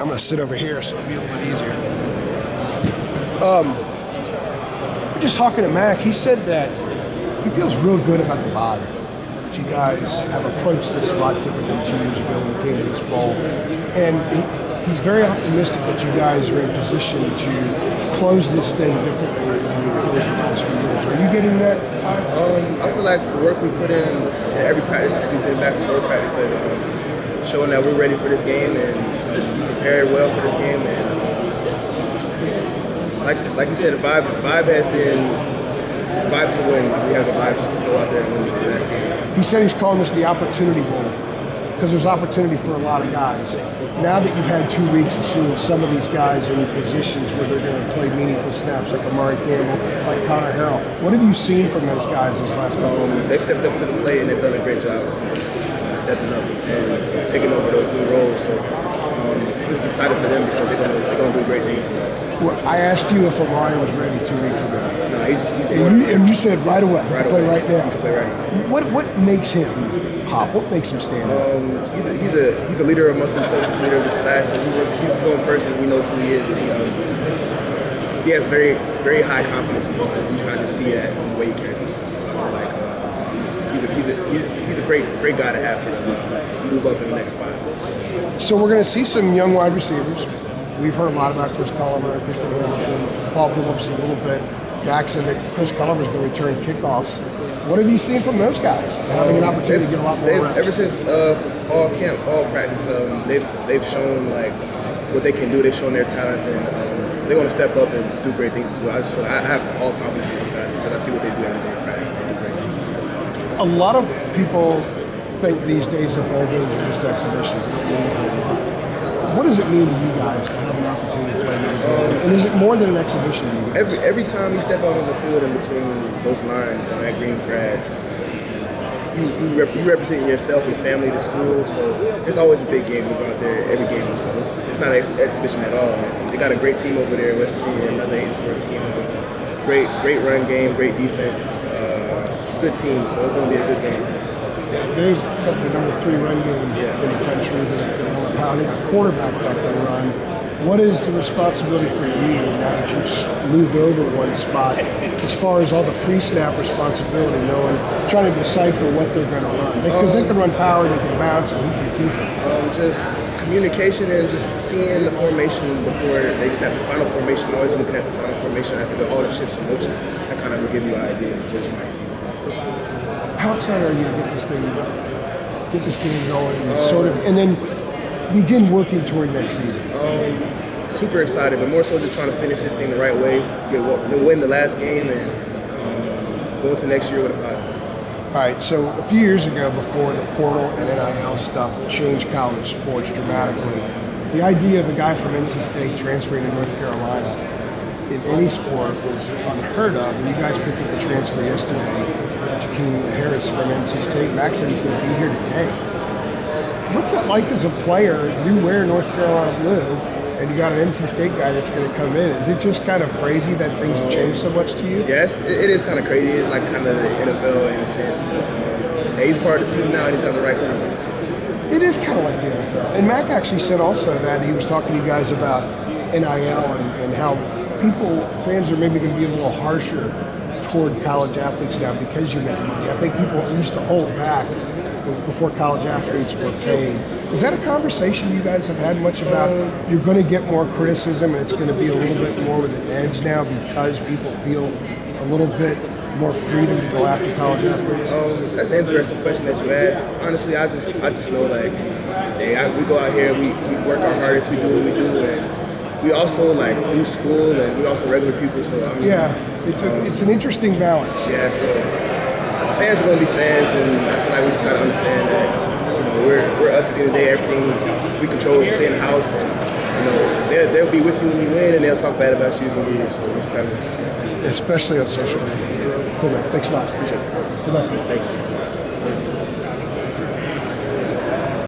I'm going to sit over here so it'll be a little bit easier. We're just talking to Mac. He said that he feels real good about the vibe. That you guys have approached this a lot different than 2 years ago when we came to this bowl. And he's very optimistic that you guys are in position to close this thing differently than you've closed the last few years. Are you getting that? I feel like the work we put in every practice since we've been back from road practice has showing that we're ready for this game and prepared well for this game. And like you said, the vibe has been the vibe to win. We have the vibe just to go out there and win the last game. He said he's calling this the Opportunity Bowl because there's opportunity for a lot of guys. Now that you've had 2 weeks of seeing some of these guys in positions where they're going to play meaningful snaps, like Amari Campbell, like Connor Harrell, what have you seen from those guys these last couple of weeks? They've stepped up to the plate and they've done a great job since stepping up and taking over those new roles. So I'm just excited for them because they're going to do great things. Well, I asked you if Amari was ready 2 weeks ago. No, he's and you said right away. He can play right now. He can play right now. What makes him pop? What makes him stand out? He's a leader amongst himself. He's a leader of his class. And he's his own person. He knows who he is. And he has very, very high confidence in himself. You kind of see that in the way he carries himself. So I feel like he's a great guy to have to move up in the next spot. So we're going to see some young wide receivers. We've heard a lot about Chris Culliver and Christian Hamilton, Paul Billups a little bit. Max said that Chris Culliver's going to return kickoffs. What have you seen from those guys? Having an opportunity to get a lot more reps. Ever since fall practice, they've shown like what they can do. They've shown their talents, and they're going to step up and do great things as well. I just feel like I have all confidence in those guys because I see what they do every day in practice, and they do great things. A lot of people think these days that bowl games are just exhibitions. What does it mean to you guys to have an opportunity to play in the game? And is it more than an exhibition to you guys? Every time you step out on the field in between those lines on that green grass, you represent yourself and family to school. So it's always a big game to go out there every game. So it's not an exhibition at all. They got a great team over there in West Virginia, another 8-4 team. Great run game, great defense, good team. So it's going to be a good game. There's the number 3 run game in the country. They got a quarterback that can run. What is the responsibility for you now that you've moved over one spot as far as all the pre-snap responsibility, trying to decipher what they're going to run? Because they can run power, they can bounce, and he can keep it. Just communication and just seeing the formation before they snap the final formation, always looking at the final formation after all the shifts and motions. That kind of will give you an idea of what you might see. How excited are you to get this game going and then begin working toward next season? Super excited, but more so just trying to finish this thing the right way, win the last game, and go into next year with a positive. All right, so a few years ago, before the portal and NIL stuff changed college sports dramatically, the idea of a guy from NC State transferring to North Carolina in any sport was unheard of, and you guys picked up the transfer yesterday. Jakeem Harris from NC State. Max said he's going to be here today. What's that like as a player? You wear North Carolina blue, and you got an NC State guy that's going to come in. Is it just kind of crazy that things have changed so much to you? Yeah, it is kind of crazy. It's like kind of the NFL in a sense. He's part of the team now, and he's got the right colors on the team. It is kind of like the NFL. And Mac actually said also that he was talking to you guys about NIL and how fans are maybe going to be a little harsher toward college athletes now because you make money. I think people used to hold back before college athletes were paid. Is that a conversation you guys have had much about? You're going to get more criticism and it's going to be a little bit more with an edge now because people feel a little bit more freedom to go after college athletes? That's an interesting question that you asked. Honestly, I just know like, we go out here, we work our hardest, we do what we do, and we also like do school and we also regular people. So I mean, it's an interesting balance. Yeah, so fans are gonna be fans, and I feel like we just gotta understand that we're us at the end of the day. Everything we control is within the house, and they'll be with you when you win, and they'll talk bad about you when you lose. So we just gotta, especially on social media. Cool, man. Thanks a lot. Appreciate it. Good luck. Thank you.